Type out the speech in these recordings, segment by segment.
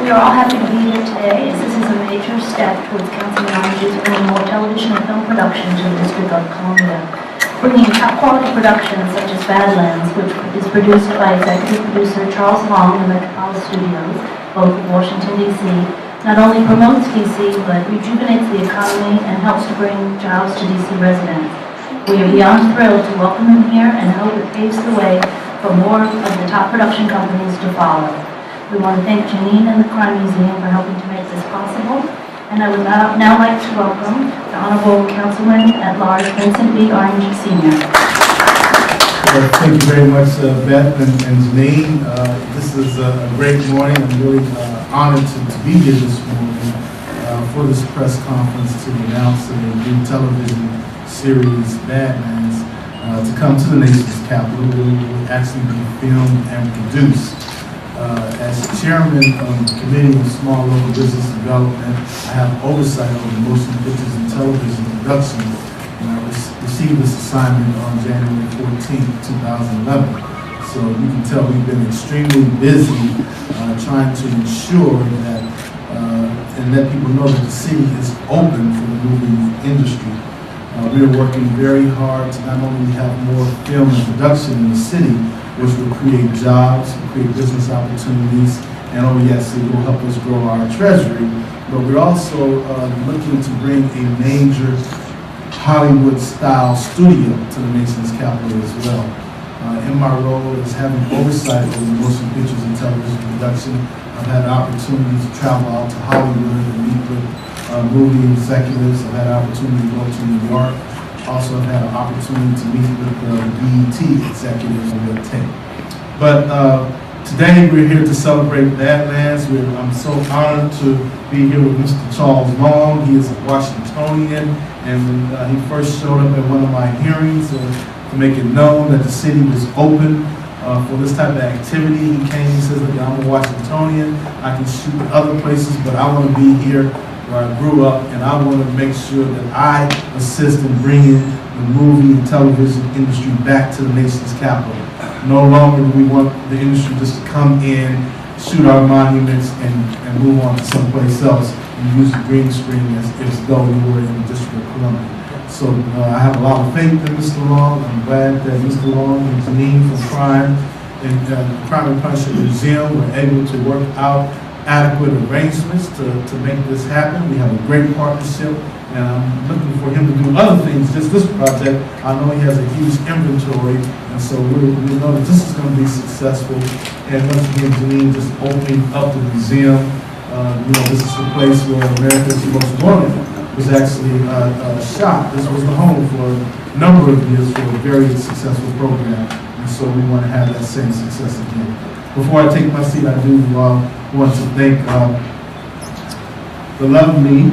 We are all happy to be here today, as this is a major step towards council managers bringing more television and film production to the District of Columbia. Bringing top-quality productions such as Badlands, which is produced by executive producer Charles Long in the Metropolis Studios, both in Washington, D.C., not only promotes D.C., but rejuvenates the economy and helps to bring jobs to D.C. residents. We are beyond thrilled to welcome him here and hope it paves the way for more of the top production companies to follow. We want to thank Janine and the Crime Museum for helping to make this possible. And I would now like to welcome the Honorable Councilman at Large Vincent B. Orange Sr. Thank you very much, Beth and Janine. This is a great morning. I'm really honored to be here this morning for this press conference to announce a new television series, Badlands, to come to the nation's capital. It will actually be filmed and produced. As chairman of the Committee on Small Local Business Development, I have oversight over motion pictures and television production, and I received this assignment on January 14, 2011. So you can tell we've been extremely busy trying to ensure that and let people know that the city is open for the movie industry. We are working very hard to not only have more film and production in the city, which will create jobs, create business opportunities, and oh yes, it will help us grow our treasury, but we're also looking to bring a major Hollywood-style studio to the nation's capital as well. In my role as having oversight over motion pictures and television production, I've had an opportunity to travel out to Hollywood and meet with movie executives. I've had an opportunity to go to New York. Also, I've had an opportunity to meet with the BET executives on their tape. But today we're here to celebrate Badlands. I'm so honored to be here with Mr. Charles Long. He is a Washingtonian, and when he first showed up at one of my hearings to make it known that the city was open for this type of activity, he came and says, "Look, I'm a Washingtonian. I can shoot other places, but I want to be here where I grew up, and I want to make sure that I assist in bringing the movie and television industry back to the nation's capital. No longer do we want the industry just to come in, shoot our monuments, and move on to someplace else and use the green screen as though we were in the District of Columbia." So I have a lot of faith in Mr. Long. I'm glad that Mr. Long and Janine from Crime and Punishment Museum were able to work out adequate arrangements to make this happen. We have a great partnership, and I'm looking for him to do other things, just this project. I know he has a huge inventory, and so we know that this is going to be successful. And once again, Janine just opening up the museum. This is the place where America's Most Wanted was actually shot. This was the home for a number of years for a very successful program, and so we want to have that same success again. Before I take my seat, I do want to thank the lovely,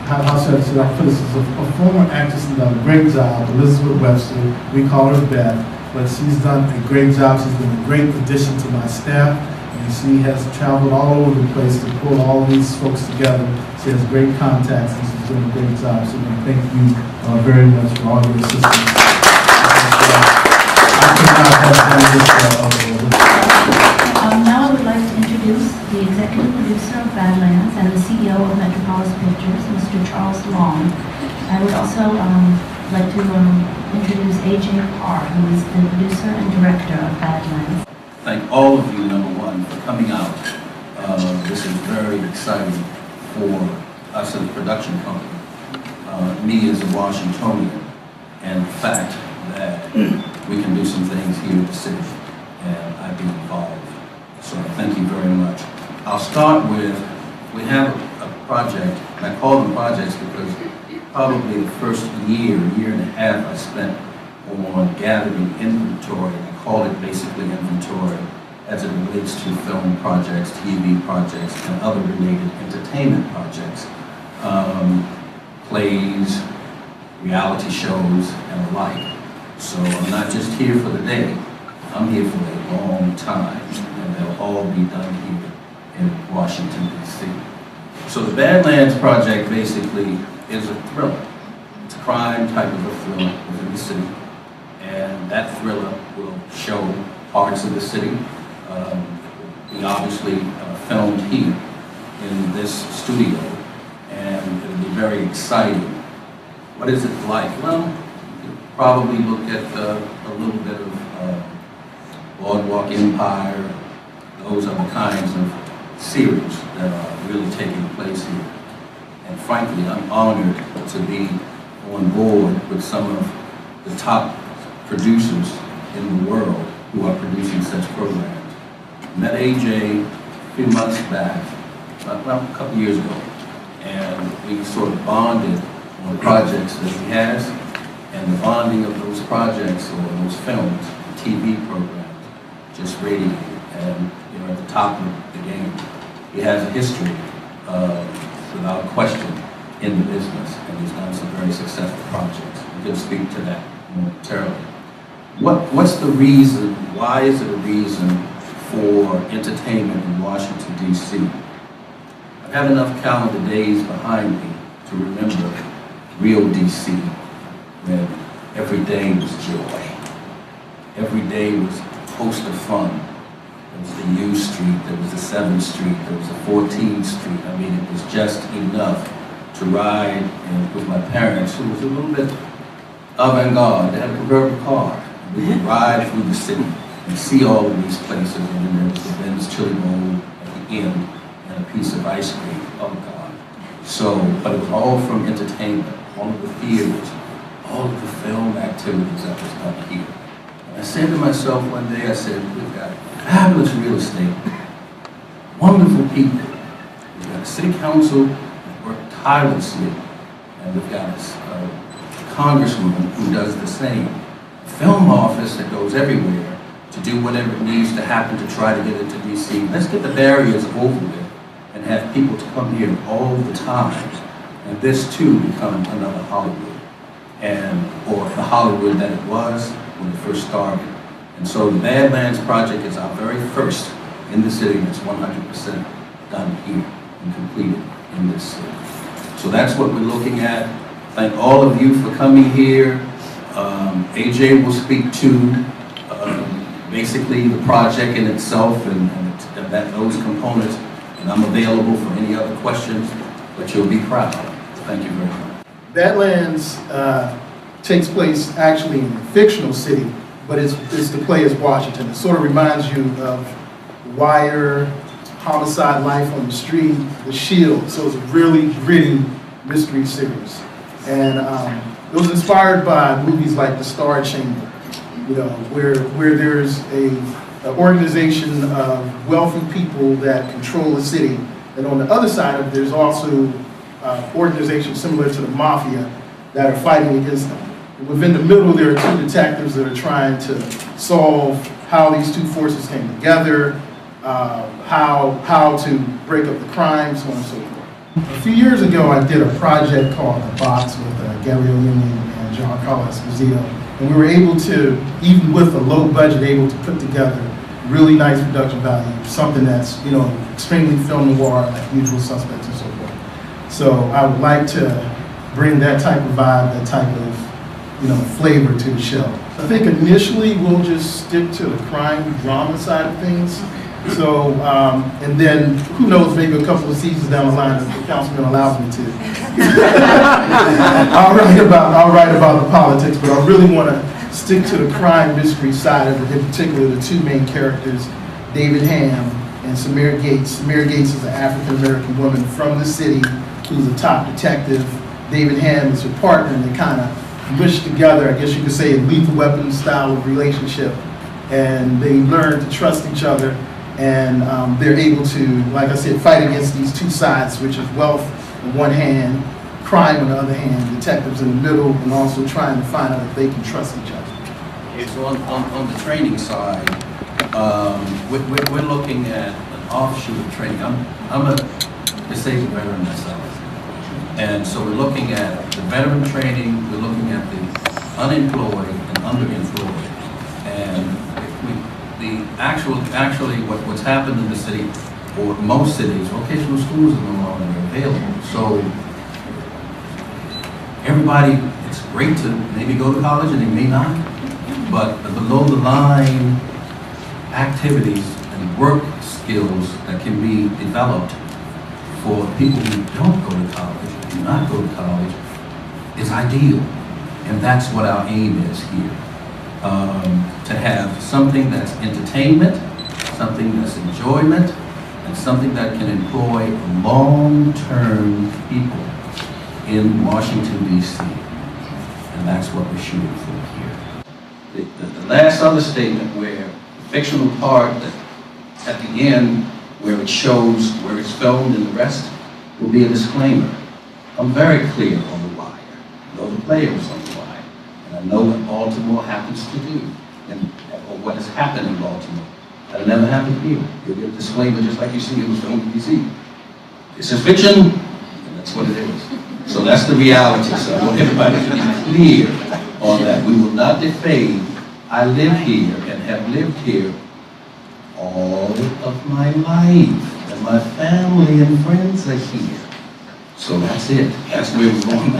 how should I put this, a former actress who done a great job, Elizabeth Webster. We call her Beth, but she's done a great job. She's been a great addition to my staff, and she has traveled all over the place to pull all these folks together. She has great contacts, and she's doing a great job. So we thank you very much for all your assistance. Now I would like to introduce the executive producer of Badlands and the CEO of Metropolis Pictures, Mr. Charles Long. I would also like to introduce A.J. Parr, who is the producer and director of Badlands. Thank all of you, number one, for coming out. This is very exciting for us as a production company, me as a Washingtonian, and the fact that we can do some things here in the city, and I've been involved. So thank you very much. I'll start with, we have a project, and I call them projects because probably the first year and a half I spent on gathering inventory. I call it basically inventory as it relates to film projects, TV projects, and other related entertainment projects, plays, reality shows, and the like. So I'm not just here for the day, I'm here for a long time, and they'll all be done here in Washington, D.C. So the Badlands project basically is a thriller. It's a crime type of a thriller within the city, and that thriller will show parts of the city, be obviously filmed here in this studio, and it'll be very exciting. What is it like? Well, you could probably look at a little bit of Boardwalk Empire. Those are the kinds of series that are really taking place here. And frankly, I'm honored to be on board with some of the top producers in the world who are producing such programs. Met AJ a few months back, well, a couple years ago, and we sort of bonded on projects that he has, and the bonding of those projects or those films, TV programs, just radiated. And you're at the top of the game. He has a history, without question, in the business, and he's done some very successful projects. We can speak to that momentarily. What's the reason, why is it a reason for entertainment in Washington, D.C.? I've had enough calendar days behind me to remember real D.C., when every day was joy. Every day was a host of fun. There was the U Street, there was the 7th Street, there was the 14th Street. I mean, it was just enough to ride with my parents, who was a little bit avant-garde. They had a convertible car. We would ride through the city and see all of these places, and then there was the Ben's Chili Bowl at the end and a piece of ice cream. Oh God. So, but it was all from entertainment, all of the theaters, all of the film activities that was done here. And I said to myself one day, I said, we've got fabulous real estate, wonderful people. We've got a city council that work tirelessly, and we've got a congresswoman who does the same. A film office that goes everywhere to do whatever it needs to happen to try to get into DC. Let's get the barriers over with and have people to come here all the time. And this too become another Hollywood, or the Hollywood that it was when it first started. And so the Badlands project is our very first in the city that's 100% done here and completed in this city. So that's what we're looking at. Thank all of you for coming here. AJ will speak to basically the project in itself and those components, and I'm available for any other questions, but you'll be proud. Thank you very much. Badlands takes place actually in a fictional city, but it's the play as Washington. It sort of reminds you of Wire, Homicide: Life on the Street, The Shield. So it's a really gritty mystery series. And it was inspired by movies like The Star Chamber, you know, where there's an organization of wealthy people that control a city. And on the other side of it, there's also organizations similar to the mafia that are fighting against them. Within the middle, there are two detectives that are trying to solve how these two forces came together, how to break up the crime, so on and so forth. A few years ago, I did a project called The Box with Gary O'Union and John Carlos Esposito, and we were able to, even with a low budget, able to put together really nice production value, something that's, you know, extremely film noir, like Usual Suspects and so forth. So I would like to bring that type of vibe, that type of, you know, flavor to the show. I think initially we'll just stick to the crime drama side of things. So, and then who knows, maybe a couple of seasons down the line, if the councilman allows me to. I'll write about the politics, but I really want to stick to the crime mystery side of it, in particular the two main characters, David Ham and Samir Gates. Samir Gates is an African-American woman from the city who's a top detective. David Ham is her partner, and they kind of mush together, I guess you could say, a lethal weapon style of relationship. And they learn to trust each other, and they're able to, like I said, fight against these two sides, which is wealth on one hand, crime on the other hand, detectives in the middle, and also trying to find out if they can trust each other. Okay, so on the training side, we're looking at an offshoot of training. I'm a disabled veteran myself. And so we're looking at the veteran training, we're looking at the unemployed and underemployed. And actually what's happened in the city, or most cities, vocational schools are no longer available. So everybody, it's great to maybe go to college and they may not, but the below the line activities and the work skills that can be developed for people who don't go to college, do not go to college, is ideal. And that's what our aim is here. To have something that's entertainment, something that's enjoyment, and something that can employ long-term people in Washington, D.C. And that's what we're shooting for here. The last other statement where the fictional part that at the end where it shows where it's filmed and the rest will be a disclaimer. I'm very clear on the wire. I know the players on the wire. And I know what Baltimore happens to do or what has happened in Baltimore. That'll never happen here. You'll get a disclaimer just like you see it was filmed in D.C. This is fiction, and that's what it is. So that's the reality. So I want everybody to be clear on that. We will not defame. I live here and have lived here all of my life, and my family and friends are here. So that's it. That's where we're going.